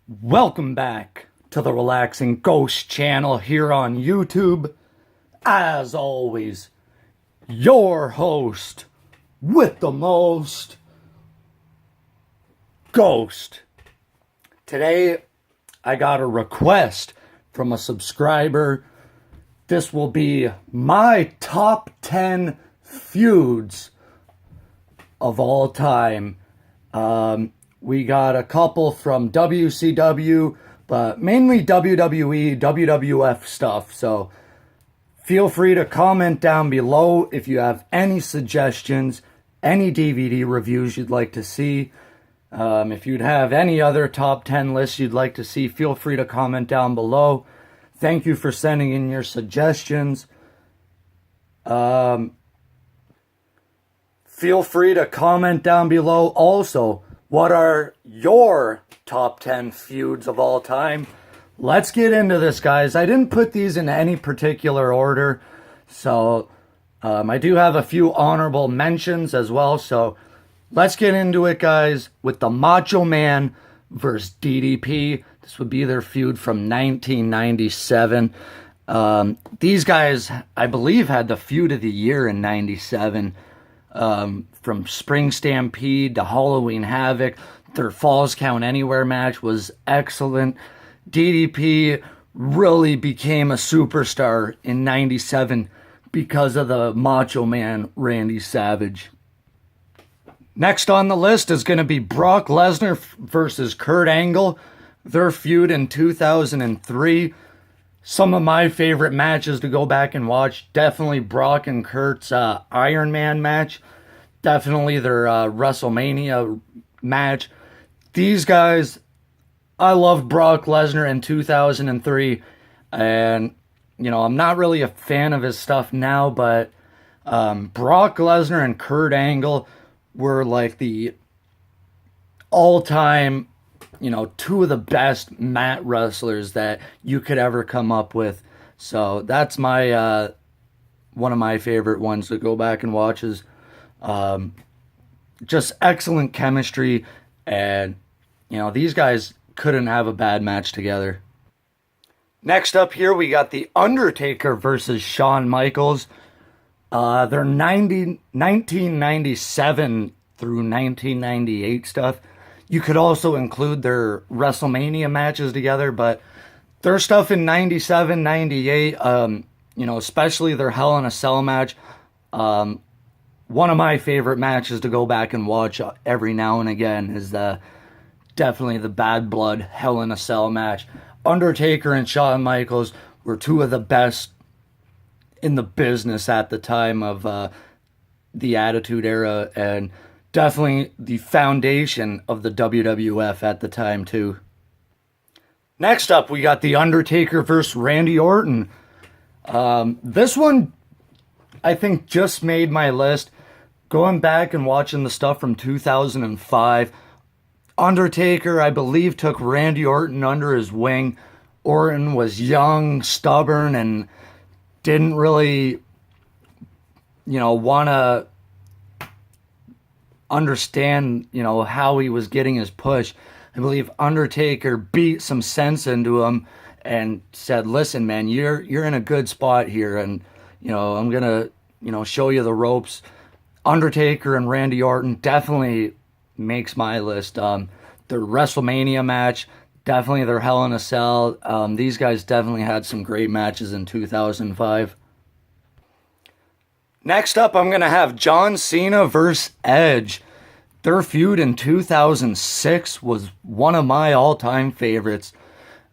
Welcome back to the Relaxing Ghost channel here on YouTube. As always, your host with the most, Ghost. Today, I got a request from a subscriber. This will be my top 10 feuds of all time. We got a couple from WCW, but mainly WWE, WWF stuff. So feel free to comment down below if you have any suggestions, any DVD reviews you'd like to see. If you'd have any other top 10 lists you'd like to see, feel free to comment down below. Thank you for sending in your suggestions. Feel free to comment down below also. What are your top 10 feuds of all time? Let's get into this, guys. I didn't put these in any particular order, so I do have a few honorable mentions as well. So let's get into it, guys, with the Macho Man versus DDP. This would be their feud from 1997. These guys, I believe, had the feud of the year in 97. From Spring Stampede to Halloween Havoc. Their Falls Count Anywhere match was excellent. DDP really became a superstar in 97 because of the Macho Man Randy Savage. Next on the list is going to be Brock Lesnar versus Kurt Angle. Their feud in 2003. Some of my favorite matches to go back and watch. Definitely Brock and Kurt's Iron Man match. Definitely their WrestleMania match. These guys, I love Brock Lesnar in 2003. And, you know, I'm not really a fan of his stuff now, but Brock Lesnar and Kurt Angle were like the all-time, you know, two of the best mat wrestlers that you could ever come up with. So that's my one of my favorite ones to go back and watch. Is just excellent chemistry, and you know, these guys couldn't have a bad match together. Next up here, we got the Undertaker versus Shawn Michaels. Their 1997 through 1998 stuff. You could also include their WrestleMania matches together, but their stuff in 97, 98, you know, especially their Hell in a Cell match, one of my favorite matches to go back and watch every now and again is definitely the Bad Blood Hell in a Cell match. Undertaker and Shawn Michaels were two of the best in the business at the time of the Attitude Era, and definitely the foundation of the WWF at the time too. Next up, we got the Undertaker versus Randy Orton. This one, I think, just made my list. Going back and watching the stuff from 2005, Undertaker, I believe, took Randy Orton under his wing. Orton was young, stubborn, and didn't really, you know, want to understand, you know, how he was getting his push. I believe Undertaker beat some sense into him and said, "Listen, man, you're in a good spot here, and you know, I'm gonna, you know, show you the ropes." Undertaker and Randy Orton definitely makes my list. Their WrestleMania match, definitely their Hell in a Cell. These guys definitely had some great matches in 2005. Next up, I'm going to have John Cena versus Edge. Their feud in 2006 was one of my all-time favorites.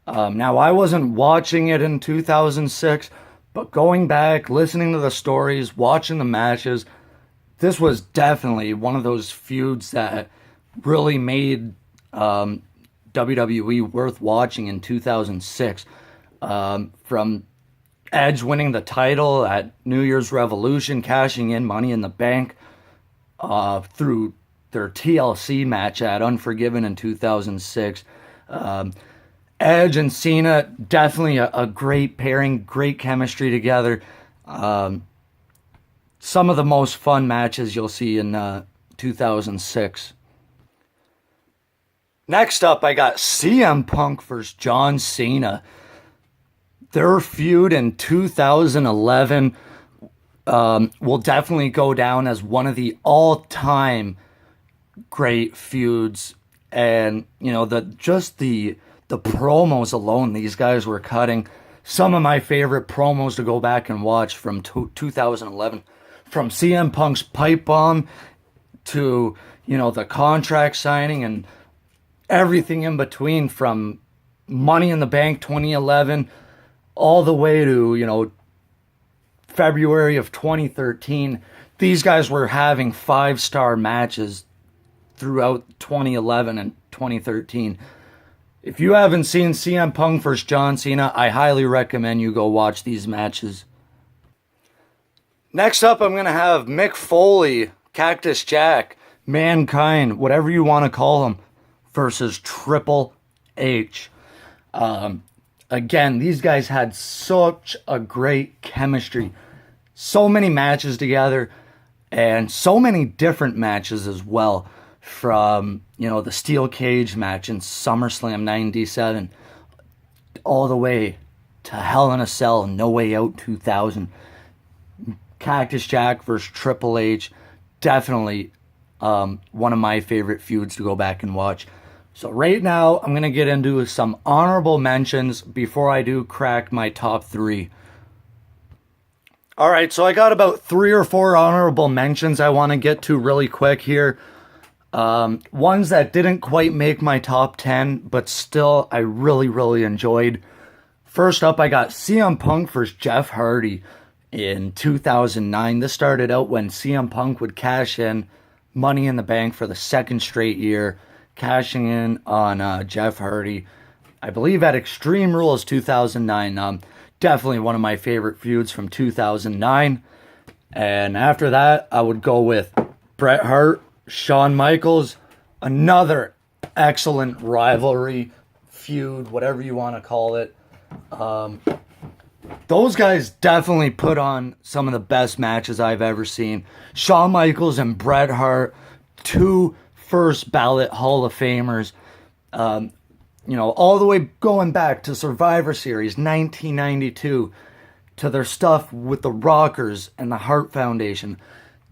Now, I wasn't watching it in 2006, but going back, listening to the stories, watching the matches, this was definitely one of those feuds that really made WWE worth watching in 2006. From Edge winning the title at New Year's Revolution, cashing in Money in the Bank, through their TLC match at Unforgiven in 2006. Edge and Cena, definitely a great pairing, great chemistry together. Some of the most fun matches you'll see in 2006. Next up, I got CM Punk versus John Cena. Their feud in 2011 will definitely go down as one of the all-time great feuds. And, you know, the promos alone these guys were cutting. Some of my favorite promos to go back and watch from 2011. From CM Punk's pipe bomb to, you know, the contract signing and everything in between, from Money in the Bank 2011 all the way to, you know, February of 2013. These guys were having 5-star matches throughout 2011 and 2013. If you haven't seen CM Punk vs. John Cena, I highly recommend you go watch these matches. Next up, I'm going to have Mick Foley, Cactus Jack, Mankind, whatever you want to call him, versus Triple H. Again, these guys had such a great chemistry. So many matches together, and so many different matches as well. From, you know, the steel cage match in SummerSlam 97 all the way to Hell in a Cell, No Way Out 2000. Cactus Jack versus Triple H, definitely one of my favorite feuds to go back and watch. So right now, I'm going to get into some honorable mentions before I do crack my top 3. All right, so I got about 3 or 4 honorable mentions I want to get to really quick here. Ones that didn't quite make my top 10, but still I really, really enjoyed. First up, I got CM Punk versus Jeff Hardy in 2009. This started out when CM Punk would cash in Money in the Bank for the second straight year, cashing in on Jeff Hardy, I believe at Extreme Rules 2009. Definitely one of my favorite feuds from 2009. And after that, I would go with Bret Hart, Shawn Michaels, another excellent rivalry feud, whatever you want to call it. Those guys definitely put on some of the best matches I've ever seen. Shawn Michaels and Bret Hart, 2 first ballot Hall of Famers. You know, all the way going back to Survivor Series 1992, to their stuff with the Rockers and the Hart Foundation,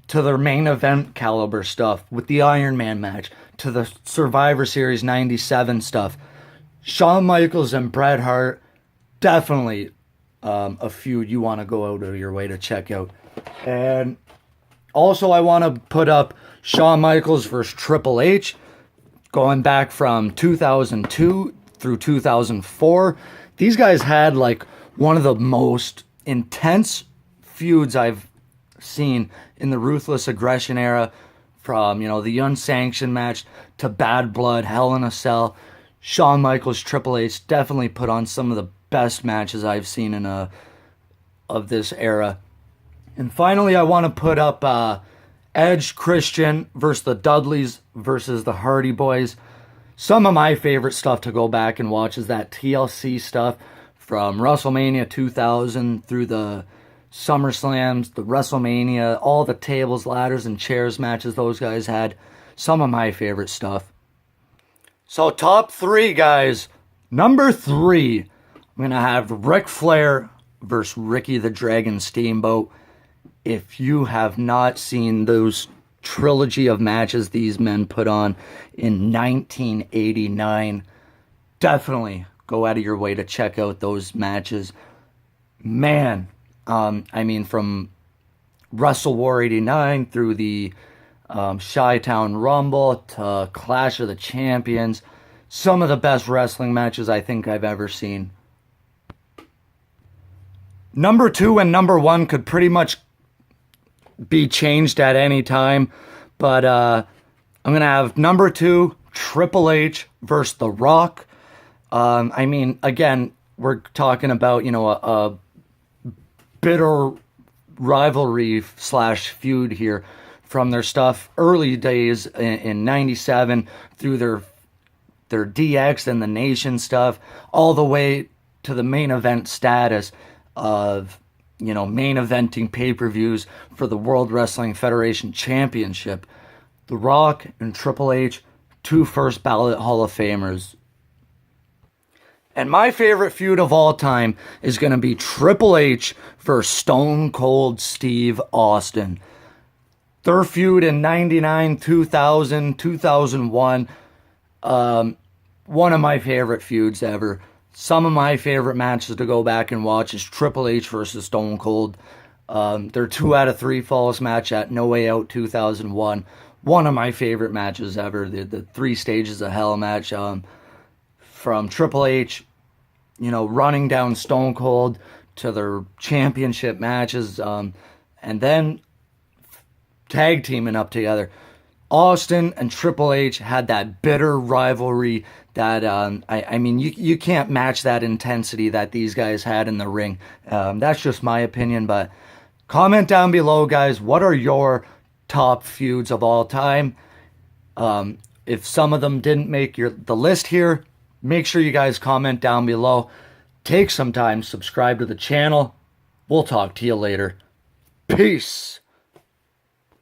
to their main event caliber stuff with the Iron Man match, to the Survivor Series 97 stuff. Shawn Michaels and Bret Hart, definitely a feud you want to go out of your way to check out. And also I want to put up Shawn Michaels versus Triple H, going back from 2002 through 2004. These guys had like one of the most intense feuds I've seen in the Ruthless Aggression era, from, you know, the unsanctioned match to Bad Blood, Hell in a Cell. Shawn Michaels, Triple H definitely put on some of the best matches I've seen in of this era. And finally, I want to put up Edge, Christian versus the Dudleys versus the Hardy Boys. Some of my favorite stuff to go back and watch is that TLC stuff from WrestleMania 2000 through the SummerSlams, the WrestleMania, all the tables, ladders, and chairs matches those guys had. Some of my favorite stuff. So top 3, guys. Number 3, I'm going to have Ric Flair versus Ricky the Dragon Steamboat. If you have not seen those trilogy of matches these men put on in 1989, definitely go out of your way to check out those matches. Man, I mean, from Wrestle War 89 through the Chi-Town Rumble to Clash of the Champions, some of the best wrestling matches I think I've ever seen. Number 2 and number 1 could pretty much be changed at any time, but I'm going to have number 2, Triple H versus The Rock. I mean, again, we're talking about, you know, a bitter rivalry / feud here from their stuff early days in 97 through their DX and the Nation stuff, all the way to the main event status of, you know, main eventing pay-per-views for the World Wrestling Federation Championship. The Rock and Triple H two first ballot Hall of Famers. And my favorite feud of all time is going to be Triple H versus Stone Cold Steve Austin. Their feud in 99, 2000, 2001. One of my favorite feuds ever. Some of my favorite matches to go back and watch is Triple H versus Stone Cold. Their 2 out of 3 falls match at No Way Out 2001. One of my favorite matches ever. The 3 Stages of Hell match. From Triple H, you know, running down Stone Cold to their championship matches, and then tag teaming up together. Austin and Triple H had that bitter rivalry that, I mean, you can't match that intensity that these guys had in the ring. That's just my opinion, but comment down below, guys, what are your top feuds of all time? If some of them didn't make the list here, make sure you guys comment down below. Take some time, subscribe to the channel. We'll talk to you later. Peace.